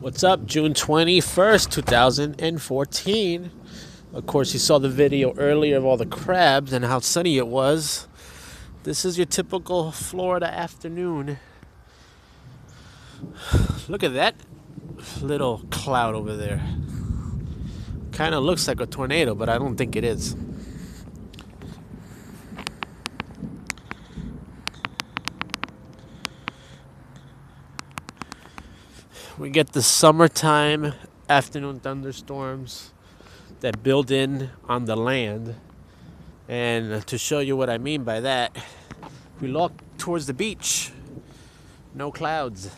What's up? June 21st, 2014. Of course, you saw the video earlier of all the crabs and how sunny it was. This is your typical Florida afternoon. Look at that little cloud over there. Kind of looks like a tornado, but I don't think it is. We get the summertime afternoon thunderstorms that build in on the land. And to show you what I mean by that, we look towards the beach. No clouds.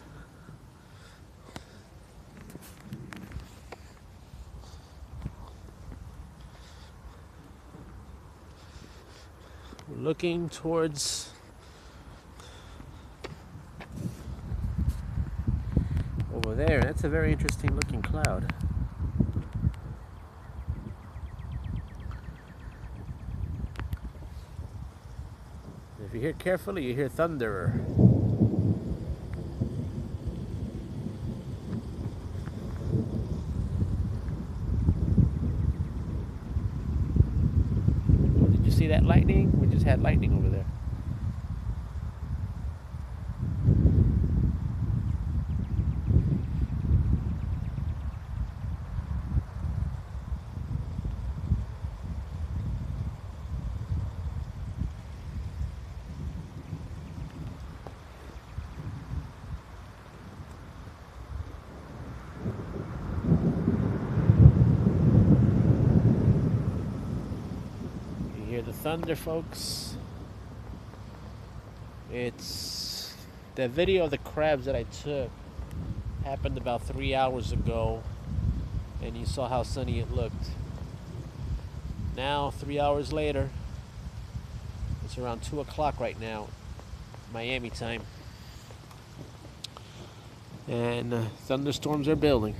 We're looking towards over there. That's a very interesting looking cloud. If you hear carefully, you hear thunder. Did you see that lightning? We just had lightning over there. Hear the thunder, folks. It's that video of the crabs that I took happened about 3 hours ago, and you saw how sunny it looked. Now 3 hours later, it's around 2 o'clock right now, Miami time, and thunderstorms are building.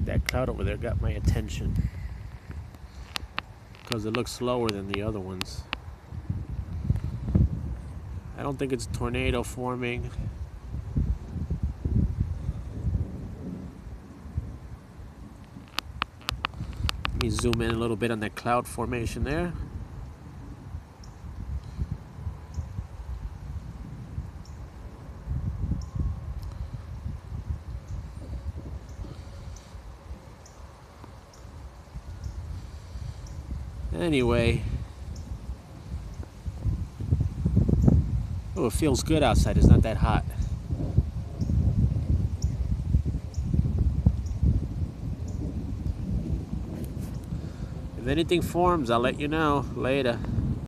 That cloud over there got my attention because it looks slower than the other ones. I don't think it's a tornado forming. Let me zoom in a little bit on that cloud formation there. Anyway, oh, it feels good outside. It's not that hot. If anything forms, I'll let you know later.